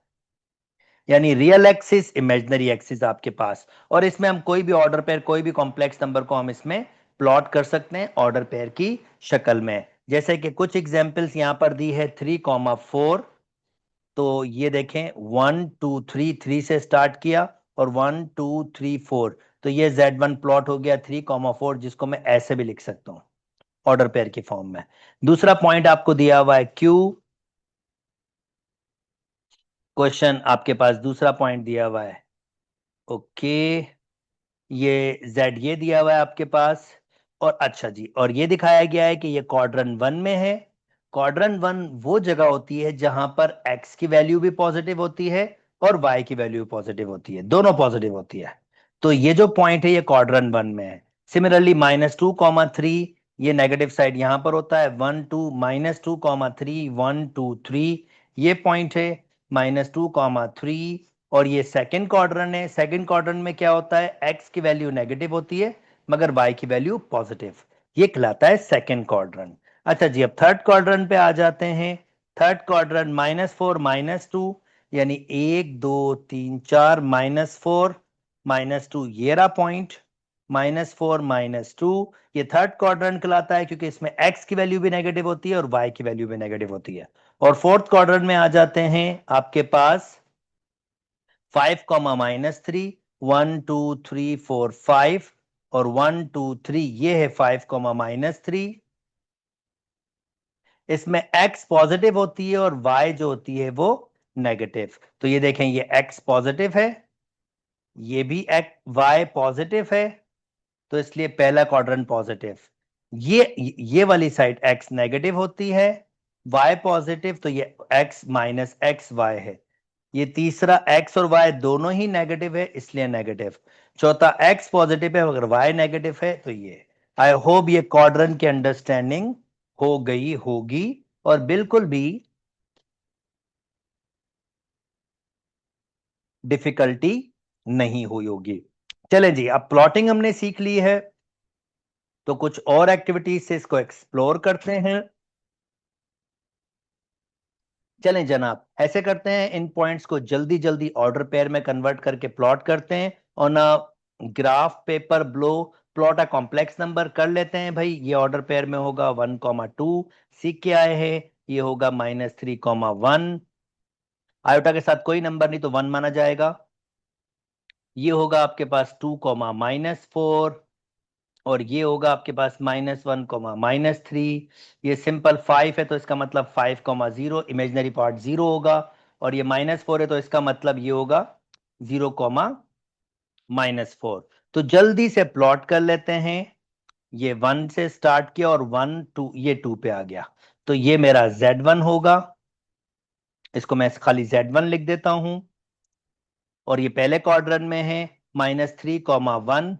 यानी रियल एक्सिस, इमेजिनरी एक्सिस आपके पास। और इसमें हम कोई भी ऑर्डर पेयर, कोई भी कॉम्प्लेक्स नंबर को हम इसमें प्लॉट कर सकते हैं ऑर्डर पेयर की शक्ल में। जैसे कि कुछ एग्जांपल्स यहां पर दी है 3,4। तो ये देखें 1 2 3, 3 से स्टार्ट किया और 1 2 3 4। तो ये Z1 प्लॉट हो गया 3,4, जिसको मैं ऐसे भी लिख सकता हूं ऑर्डर पेयर की फॉर्म में। दूसरा पॉइंट आपको दिया हुआ है Q। क्वेश्चन आपके पास दूसरा पॉइंट दिया हुआ है। ओके, ये Z ये दिया हुआ है आपके पास। और अच्छा जी, और ये दिखाया गया है कि ये क्वाड्रेंट 1 में है। क्वाड्रेंट 1 वो जगह होती है जहां पर x की वैल्यू भी पॉजिटिव होती है और y की वैल्यू पॉजिटिव होती है, दोनों पॉजिटिव होती है। तो ये जो पॉइंट है ये क्वाड्रेंट 1 में है। सिमिलरली -2,3, ये नेगेटिव साइड यहां पर होता है। 1 2 -2,3 1 2 3, ये पॉइंट है -2,3। और ये सेकंड क्वाड्रेंट है। सेकंड क्वाड्रेंट में क्या होता है, एक्स की वैल्यू नेगेटिव होती है मगर वाई की वैल्यू पॉजिटिव। ये कहलाता है सेकंड क्वाड्रेंट। अच्छा जी, अब थर्ड क्वाड्रेंट पे आ जाते हैं। थर्ड क्वाड्रेंट -4 -2, यानी 1 2 3 4 -4 -2, ये रहा पॉइंट। -4 -2, ये थर्ड क्वाड्रेंट कहलाता है क्योंकि इसमें एक्स की वैल्यू भी नेगेटिव होती है और वाई की वैल्यू भी नेगेटिव होती है। और फोर्थ क्वाड्रेंट में आ जाते हैं आपके पास 5,-3, 1 2 3 4 5, और 1 2 3, ये है 5,-3। इसमें x पॉजिटिव होती है और y जो होती है वो नेगेटिव। तो ये देखें, ये x पॉजिटिव है, ये भी y पॉजिटिव है, तो इसलिए पहला क्वाड्रेंट पॉजिटिव। ये वाली साइड x नेगेटिव होती है, y पॉजिटिव, तो ये x माइनस एक्स वाई है। ये तीसरा x और y दोनों ही नेगेटिव है इसलिए नेगेटिव। चौथा x पॉजिटिव है अगर y नेगेटिव है तो ये। आई होप ये क्वाड्रेंट की अंडरस्टैंडिंग हो गई होगी और बिल्कुल भी डिफिकल्टी नहीं हुई होगी। चले जी, अब प्लॉटिंग हमने सीख ली है तो कुछ और एक्टिविटीज से इसको एक्सप्लोर करते हैं। चलें जनाब, ऐसे करते हैं, इन पॉइंट्स को जल्दी जल्दी ऑर्डर पेयर में कन्वर्ट करके प्लॉट करते हैं। On a graph paper blow plot a complex number कर लेते हैं। भाई ये ऑर्डर पेयर में होगा 1,2, सीख के आए हैं। ये होगा -3,1, आयोटा के साथ कोई नंबर नहीं तो 1 माना जाएगा। ये होगा आपके पास 2,-4, और ये होगा आपके पास -1, -3। ये सिंपल 5 है तो इसका मतलब 5,0, इमेजिनरी पार्ट 0 होगा। और ये -4 है तो इसका मतलब ये होगा 0,-4। तो जल्दी से प्लॉट कर लेते हैं। ये 1 से स्टार्ट किया और 1 2, ये 2 पे आ गया। तो ये मेरा Z1 होगा, इसको मैं खाली Z1 लिख देता हूं। और ये पहले क्वाड्रेंट में है -3,1,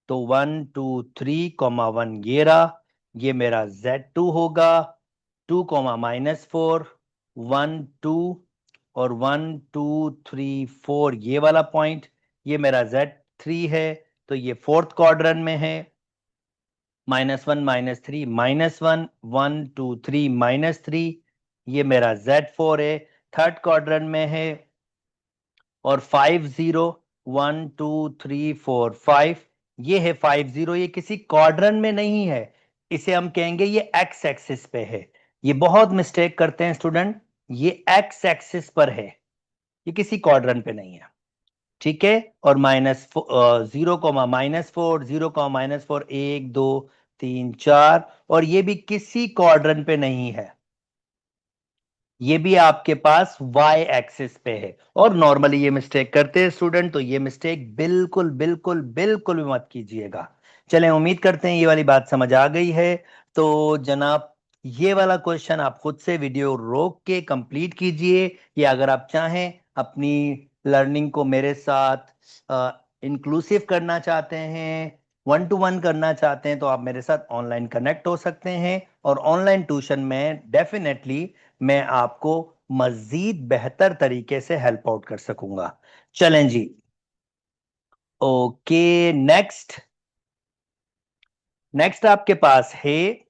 तो 1 2 3,1, ये रहा। ये मेरा Z2 होगा 2, -4, 1 2, और 1 2 3 4, ये वाला पॉइंट। ये मेरा Z3 है, तो ये फोर्थ क्वाड्रेंट में है। -1 -3 -1, 1 2 3 -3, ये मेरा Z4 है। थर्ड क्वाड्रेंट में है, और 5 0, 1 2 3 4 5, ये है 5 0, ये किसी क्वाड्रेंट में नहीं है, इसे हम कहेंगे ये एक्स एक्सिस पे है। ये बहुत मिस्टेक करते हैं स्टूडेंट, ये एक्स एक्सिस पर है, ये किसी क्वाड्रेंट पे नहीं है, ठीक है। और -0, -4, 0, -4, 1 2 3 4, और ये भी किसी क्वाड्रेंट पे नहीं है, ये भी आपके पास y एक्सिस पे है। और नॉर्मली ये मिस्टेक करते हैं स्टूडेंट, तो ये मिस्टेक बिल्कुल बिल्कुल बिल्कुल भी मत कीजिएगा। चलें, उम्मीद करते हैं ये वाली बात समझ आ गई है। तो जनाब, ये वाला क्वेश्चन आप खुद से वीडियो रोक के कंप्लीट कीजिए, या अगर आप चाहें अपनी लर्निंग को मेरे साथ इंक्लूसिव करना चाहते हैं, 1 to 1 करना चाहते हैं, तो आप मेरे साथ ऑनलाइन कनेक्ट हो सकते हैं, और ऑनलाइन ट्यूशन में डेफिनेटली मैं आपको मजीद बेहतर तरीके से हेल्प आउट कर सकूंगा। चलें जी, ओके। नेक्स्ट, नेक्स्ट आपके पास है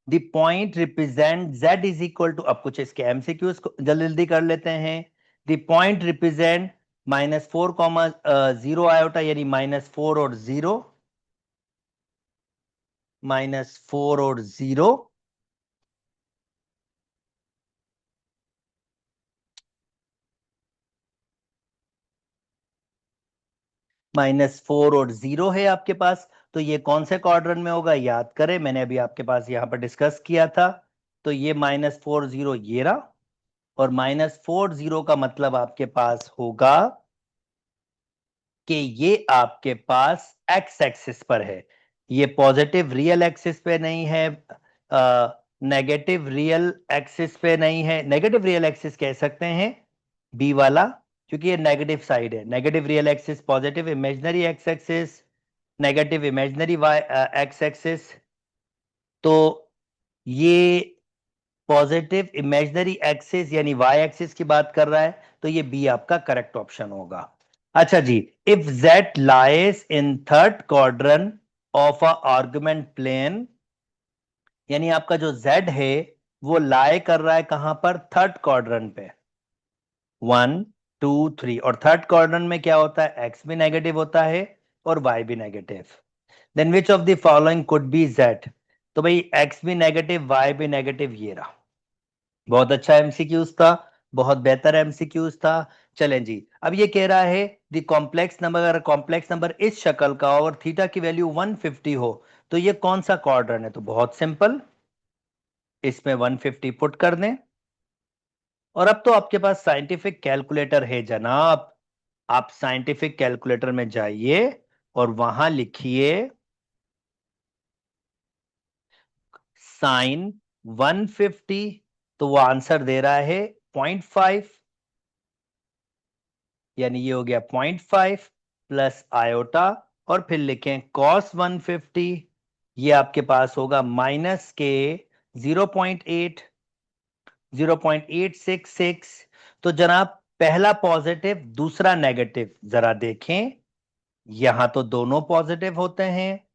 the point represent z is equal to, अब कुछ इसके एमसीक्यूज जल्दी जल्दी कर लेते हैं। द पॉइंट रिप्रेजेंट -4, 0 आयोटा, यानी -4 और 0, -4 और 0 है आपके पास। तो ये कौन से क्वाड्रेंट में होगा, याद करें, मैंने अभी आपके पास यहां पर डिस्कस किया था। तो ये -4 0 ये रहा, और -4 0 का मतलब आपके पास होगा कि ये आपके पास एक्स एक्सिस पर है, ये पॉजिटिव रियल एक्सिस पे नहीं है, नेगेटिव रियल एक्सिस पे नहीं है। नेगेटिव रियल एक्सिस कह सकते हैं बी वाला, क्योंकि ये नेगेटिव साइड है। Negative real axis, positive imaginary X axis, negative imaginary Y X axis. तो ये पॉजिटिव इमेजिनरी एक्सिस यानी वाई एक्सिस की बात कर रहा है, तो ये बी आपका करेक्ट ऑप्शन होगा। अच्छा जी, if z lies in third quadrant of a argument plane, यानी आपका जो z है वो लाई कर रहा है कहां पर, थर्ड क्वाड्रेंट पे, 1 2 3। और थर्ड क्वाड्रेंट में क्या होता है, x भी नेगेटिव होता है और y भी negative. Then which of the following could be z, तो भाई x भी नेगेटिव y भी नेगेटिव, ये रहा। बहुत अच्छा एमसीक्यूज था, बहुत बेहतर एमसीक्यूज था। चलें जी, अब ये कह रहा है द कॉम्प्लेक्स नंबर, अगर कॉम्प्लेक्स नंबर इस शक्ल का हो और थीटा की वैल्यू 150 हो, तो ये कौन सा क्वाड्रेंट है, तो बहुत सिंपल, इसमें 150 पुट कर दें। और अब तो आपके पास साइंटिफिक कैलकुलेटर है जनाब, आप साइंटिफिक कैलकुलेटर में जाइए और वहां लिखिए साइन 150, तो वो आंसर दे रहा है 0.5, यानी ये हो गया 0.5 प्लस आयोटा, और फिर लिखें cos 150, ये आपके पास होगा माइनस के 0.8, 0.866। तो जनाब, पहला पॉजिटिव दूसरा नेगेटिव जरा देखें, यहां तो दोनों पॉजिटिव होते हैं,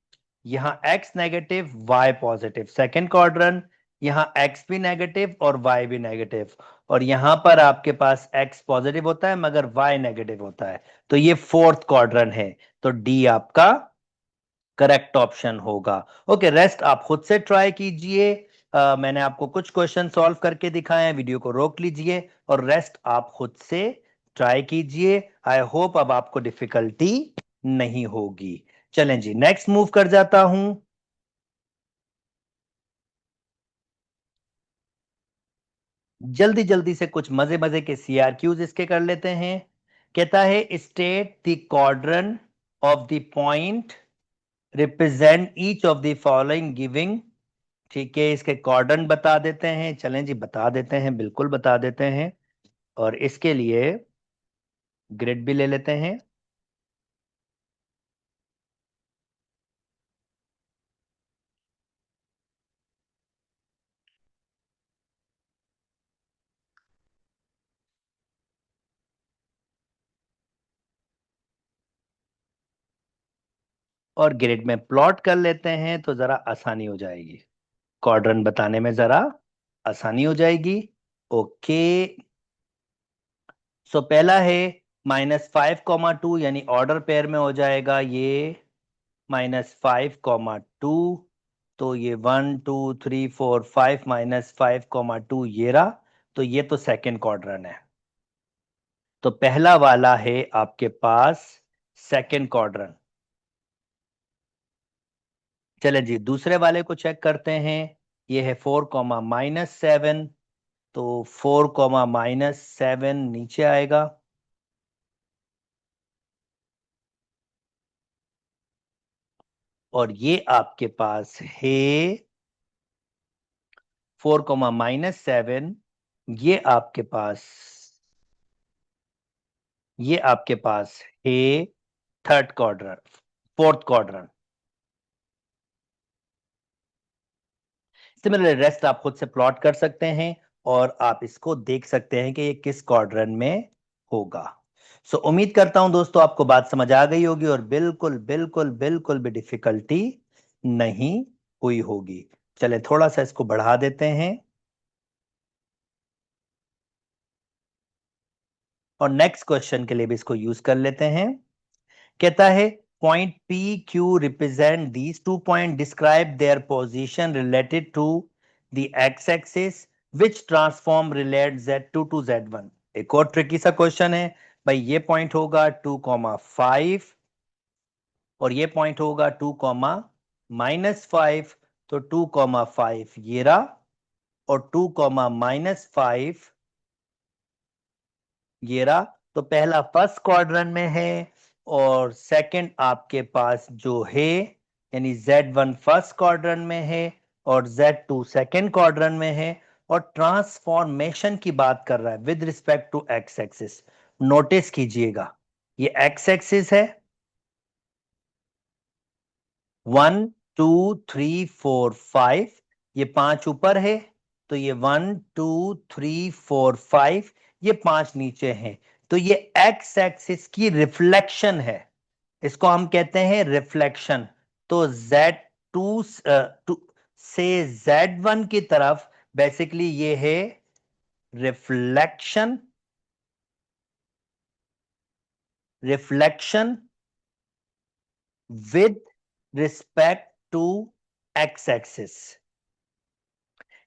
यहां x negative y positive, second quadrant, यहां x भी नेगेटिव और y भी नेगेटिव, और यहां पर आपके पास x पॉजिटिव होता है मगर y नेगेटिव होता है, तो ये फोर्थ क्वाड्रेंट है। तो डी आपका करेक्ट ऑप्शन होगा। ओके, रेस्ट आप खुद से ट्राई कीजिए। मैंने आपको कुछ क्वेश्चन सॉल्व करके दिखाए हैं, वीडियो को रोक लीजिए और रेस्ट आप खुद से ट्राई कीजिए। आई होप अब आपको डिफिकल्टी नहीं होगी। चलें जी, नेक्स्ट मूव कर जाता हूं। जल्दी जल्दी से कुछ मजे मजे के सीआरक्यूज इसके कर लेते हैं। कहता है state the quadrant of the point represent each of the following giving. ठीक है, इसके क्वाड्रेंट बता देते हैं, चलें जी बता देते हैं, बिल्कुल बता देते हैं। और इसके लिए ग्रिड भी ले लेते हैं। और ग्रिड में प्लॉट कर लेते हैं, तो जरा आसानी हो जाएगी क्वाड्रेंट बताने में जरा। आसानी हो जाएगी। ओके, सो पहला है -5, 2, यानी ऑर्डर पेयर में हो जाएगा ये -5, 2। तो ये 1 2 3 4 5 -5, 2 ये रहा। तो ये तो सेकेंड क्वाड्रेंट है। तो पहला वाला है आपके पास सेकेंड क्वाड्रेंट। चले जी दूसरे वाले को चेक करते हैं। ये है 4, -7। तो 4, -7 नीचे आएगा। और ये आपके पास है 4, -7। ये आपके पास ये आपके पास है third quadrant, fourth quadrant. Similarly rest आप खुद से प्लॉट कर सकते हैं और आप इसको देख सकते हैं कि ये किस क्वाड्रेंट में होगा। सो उम्मीद करता हूं दोस्तों आपको बात समझ आ गई होगी और बिल्कुल बिल्कुल बिल्कुल भी डिफिकल्टी नहीं हुई होगी। चले थोड़ा सा इसको बढ़ा देते हैं और नेक्स्ट क्वेश्चन के लिए भी इसको यूज कर लेते हैं। कहता है point P Q represent these 2 point, describe their position related to the X axis, which transform relate Z2 to Z1। एक और ट्रिकी सा क्वेश्चन है भाई। ये पॉइंट होगा 2,5 और ये पॉइंट होगा 2, -5। तो 2,5 ये रहा और 2, -5 ये रहा। तो पहला फर्स्ट क्वाड्रेंट में है और सेकंड आपके पास जो है यानी Z1 फर्स्ट क्वाड्रेंट में है और Z2 सेकंड क्वाड्रेंट में है। और ट्रांसफॉर्मेशन की बात कर रहा है with respect to X axis. Notice कीजिएगा ये एक्स एक्सिस है, 1 2 3 4 5। ये 5 ऊपर है तो ये 1 2 3 4 5। ये 5 नीचे हैं। तो ये एक्स एक्सिस की रिफ्लेक्शन है। इसको हम कहते हैं रिफ्लेक्शन। तो Z2 से Z1 की तरफ बेसिकली ये है reflection. Reflection with respect to X axis,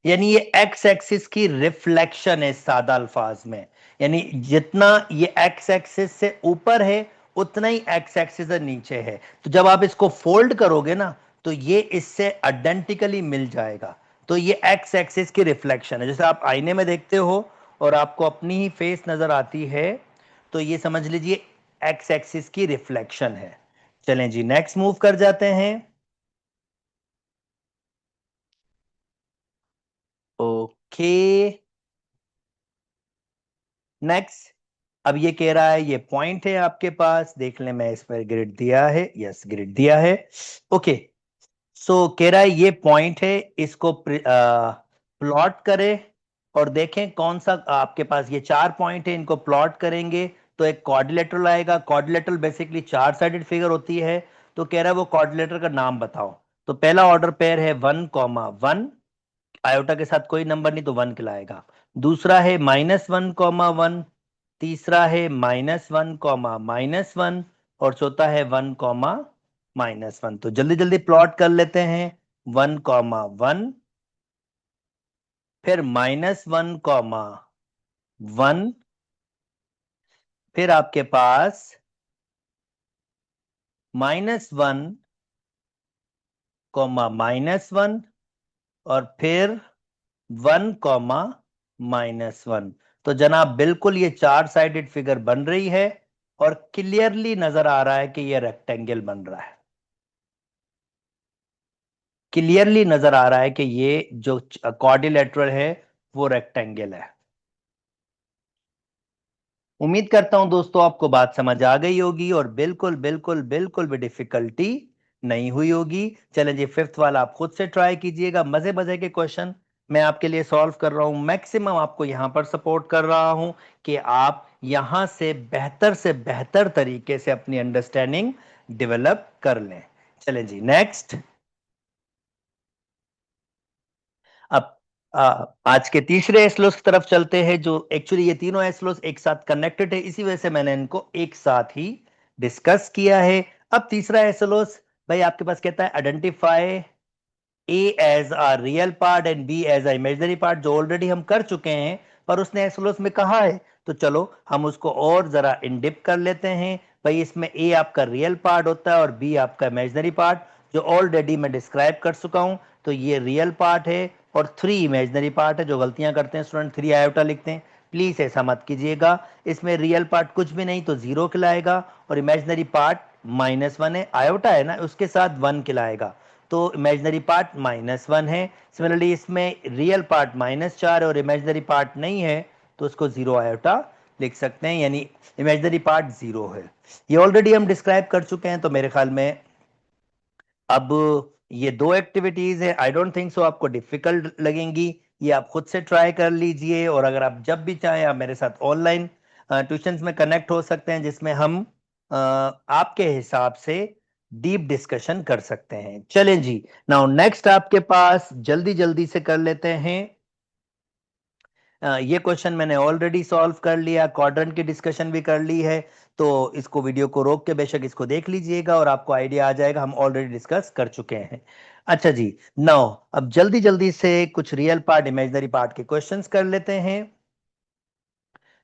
यानी ये एक्स एक्सिस की रिफ्लेक्शन है सादा अल्फाज में। यानी जितना ये एक्स एक्सिस से ऊपर है उतना ही एक्स एक्सिस से नीचे है। तो जब आप इसको फोल्ड करोगे ना तो ये इससे आइडेंटिकली मिल जाएगा। तो ये एक्स एक्सिस की रिफ्लेक्शन है। जैसे आप आईने में देखते हो और आपको अपनी ही फेस नजर आती है तो ये समझ लीजिए एक्स एक्सिस की रिफ्लेक्शन है। चलें जी नेक्स्ट मूव कर जाते हैं। Okay, next. अब ये कह रहा है ये पॉइंट है आपके पास, देख लें मैं इस पर ग्रिड दिया है, यस ग्रिड दिया है। ओके, सो कह रहा है ये पॉइंट है, इसको प्लॉट करें और देखें कौन सा आपके पास ये 4 पॉइंट है, इनको प्लॉट करेंगे तो एक क्वाड्रिलेटरल आएगा। क्वाड्रिलेटरल बेसिकली 4 साइडेड फिगर होती है। तो कह रहा है वो क्वाड्रिलेटरल का नाम बताओ। तो पहला ऑर्डर पेयर है 1, 1, आयोटा के साथ कोई नंबर नहीं तो 1 कहलाएगा। दूसरा है -1, 1। तीसरा है -1, -1। और चौथा है 1, -1। तो जल्दी जल्दी प्लॉट कर लेते हैं। 1, 1, फिर -1, 1। फिर आपके पास -1, -1। और फिर 1, -1। तो जनाब बिल्कुल ये 4 साइडेड फिगर बन रही है और क्लियरली नजर आ रहा है कि ये रेक्टेंगल बन रहा है। क्लियरली नजर आ रहा है कि ये जो क्वाड्रिलेटरल है वो रेक्टेंगल है। उम्मीद करता हूं दोस्तों आपको बात समझ आ गई होगी और बिल्कुल बिल्कुल बिल्कुल भी डिफिकल्टी नहीं हुई होगी। चलें जी फिफ्थ वाला आप खुद से ट्राई कीजिएगा। मजे मजे के क्वेश्चन मैं आपके लिए सॉल्व कर रहा हूं, मैक्सिमम आपको यहां पर सपोर्ट कर रहा हूं कि आप यहां से बेहतर तरीके से अपनी अंडरस्टैंडिंग डेवलप कर लें। चलें जी नेक्स्ट। अब आज के तीसरे एस्लोस की तरफ चलते हैं, जो एक्चुअली ये तीनों एस्लोस एक साथ कनेक्टेड है, इसी वजह से मैंने इनको एक साथ ही डिस्कस किया है। अब तीसरा एस्लोस भाई आपके पास कहता है identify A as a real part and B as a imaginary part, जो ऑलरेडी हम कर चुके हैं, पर उसने एस्लोस में कहा है, तो चलो हम उसको और जरा इन डिप कर लेते हैं। भाई इसमें A आपका रियल पार्ट होता है और B आपका इमेजिनरी पार्ट, जो ऑलरेडी मैं डिस्क्राइब कर चुका हूं। तो ये रियल पार्ट है और 3 इमेजिनरी पार्ट है। जो गलतियां करते हैं स्टूडेंट 3 आयोटा लिखते हैं, प्लीज ऐसा मत कीजिएगा। इसमें रियल पार्ट कुछ भी नहीं तो 0 खिलाएगा और इमेजिनरी पार्ट -1 है, आयोटा है ना, उसके साथ 1 खिलाएगा, तो इमेजिनरी पार्ट -1 है। सिमिलरली इसमें रियल पार्ट -4 है और इमेजिनरी पार्ट नहीं है, तो उसको 0 आयोटा लिख सकते हैं, यानी इमेजिनरी पार्ट 0 है। ये ऑलरेडी हम डिस्क्राइब कर चुके हैं, तो मेरे ख्याल में अब ये 2 एक्टिविटीज है, आई डोंट थिंक सो आपको डिफिकल्ट लगेंगी। ये आप खुद से ट्राई कर लीजिए, और अगर आप जब भी चाहें आप मेरे साथ ऑनलाइन ट्यूशंस में कनेक्ट हो सकते हैं, जिसमें हम आपके हिसाब से डीप डिस्कशन कर सकते हैं। चलें जी, नाउ नेक्स्ट आपके पास जल्दी जल्दी से कर लेते हैं। ये क्वेश्चन मैंने ऑलरेडी सॉल्व कर लिया, क्वाड्रेंट की डिस्कशन भी कर ली है, तो इसको वीडियो को रोक के बेशक इसको देख लीजिएगा और आपको आइडिया आ जाएगा, हम ऑलरेडी डिस्कस कर चुके हैं। अच्छा जी, नाउ अब जल्दी जल्दी से कुछ रियल पार्ट इमेजिनरी पार्ट के क्वेश्चंस कर लेते हैं।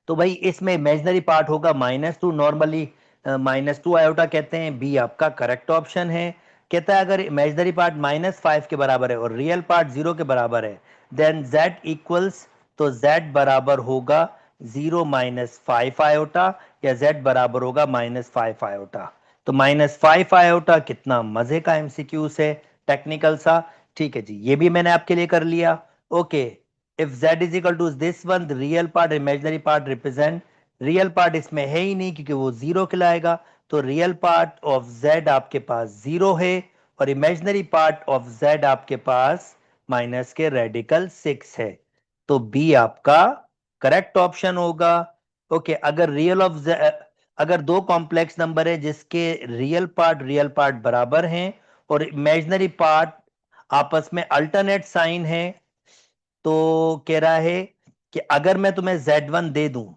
तो भाई इसमें इमेजिनरी पार्ट होगा -2, नॉर्मली -2 आयोटा कहते हैं, बी आपका करेक्ट ऑप्शन है। कहता है अगर इमेजिनरी पार्ट -5 के बराबर है और रियल पार्ट 0 के बराबर है, देन z इक्वल्स, तो z बराबर होगा 0 -5 आयोटा, या z बराबर होगा -5 आयोटा। तो -5 आयोटा कितना मजे का एमसीक्यू है, टेक्निकल सा। ठीक है जी, ये भी मैंने आपके लिए कर लिया। Okay, if z is equal to this one, the real part imaginary part represent, real part इसमें है ही नहीं क्योंकि वो 0 खिलाएगा, तो रियल पार्ट ऑफ z आपके पास 0 है और इमेजिनरी पार्ट ऑफ z आपके पास माइनस के रेडिकल 6 है, तो b आपका करेक्ट ऑप्शन होगा। ओके, अगर अगर दो कॉम्प्लेक्स नंबर है जिसके रियल पार्ट बराबर हैं और इमेजिनरी पार्ट आपस में अल्टरनेट साइन है, तो कह रहा है कि अगर मैं तुम्हें Z1 दे दूं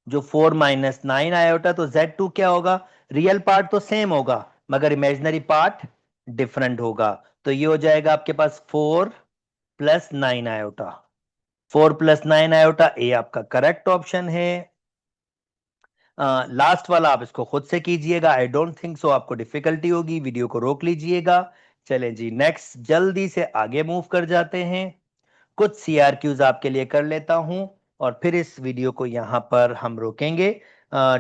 जो 4 -9 आयोटा, तो Z2 क्या होगा, रियल पार्ट तो सेम होगा मगर इमेजिनरी पार्ट डिफरेंट होगा, तो ये हो जाएगा आपके पास 4 + 9 आयोटा। 4 + 9 आयोटा, ए आपका करेक्ट ऑप्शन है। लास्ट वाला आप इसको खुद से कीजिएगा, आई डोंट थिंक सो आपको डिफिकल्टी होगी, वीडियो को रोक लीजिएगा। चलें जी, नेक्स्ट जल्दी से आगे मूव कर जाते हैं। कुछ CRQs आपके लिए कर लेता हूं और फिर इस वीडियो को यहां पर हम रोकेंगे।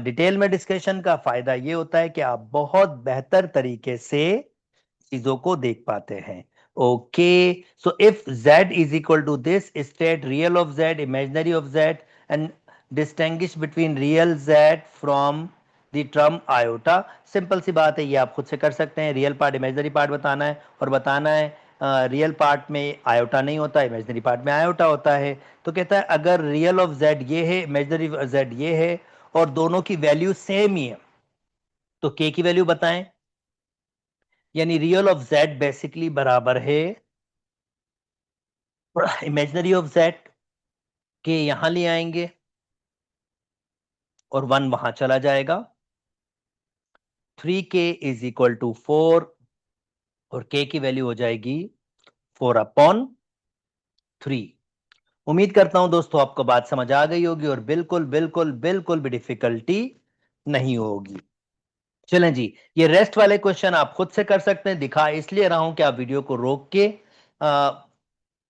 डिटेल में डिस्कशन का फायदा ये होता है कि आप बहुत बेहतर तरीके से चीजों को देख पाते हैं। Okay, so if z is equal to this, state real of z, imaginary of z, and distinguish between real z from the term iota. Simple सी बात है, ये आप खुद से कर सकते हैं। रियल पार्ट इमेजिनरी पार्ट बताना है और बताना है रियल पार्ट में आयोटा नहीं होता, इमेजिनरी पार्ट में आयोटा होता है। तो कहता है अगर रियल ऑफ z ये है, इमेजिनरी z ये है और दोनों की वैल्यू सेम ही है, तो k की वैल्यू बताएं। यानी रियल ऑफ z बेसिकली बराबर है इमेजिनरी ऑफ z के, यहां ले आएंगे और 1 वहां चला जाएगा। 3k इज इक्वल टू 4 और k की वैल्यू हो जाएगी 4/3। उम्मीद करता हूं दोस्तों आपको बात समझ आ गई होगी और बिल्कुल बिल्कुल बिल्कुल भी डिफिकल्टी नहीं होगी। चलें जी, ये रेस्ट वाले क्वेश्चन आप खुद से कर सकते हैं, दिखा इसलिए रहा हूं कि आप वीडियो को रोक के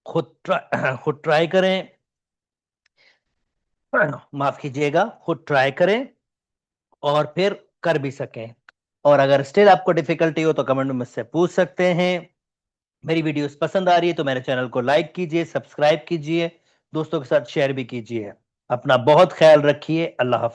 खुद ट्राई करें, माफ कीजिएगा, खुद ट्राई करें और फिर कर भी सकें। और अगर स्टिल आपको डिफिकल्टी हो तो कमेंट में मुझसे पूछ सकते हैं। मेरी वीडियोस पसंद आ रही है तो मेरे चैनल को लाइक कीजिए, सब्सक्राइब कीजिए, दोस्तों के साथ शेयर भी कीजिए। अपना बहुत ख्याल रखिए, अल्लाह हाफ़िज़।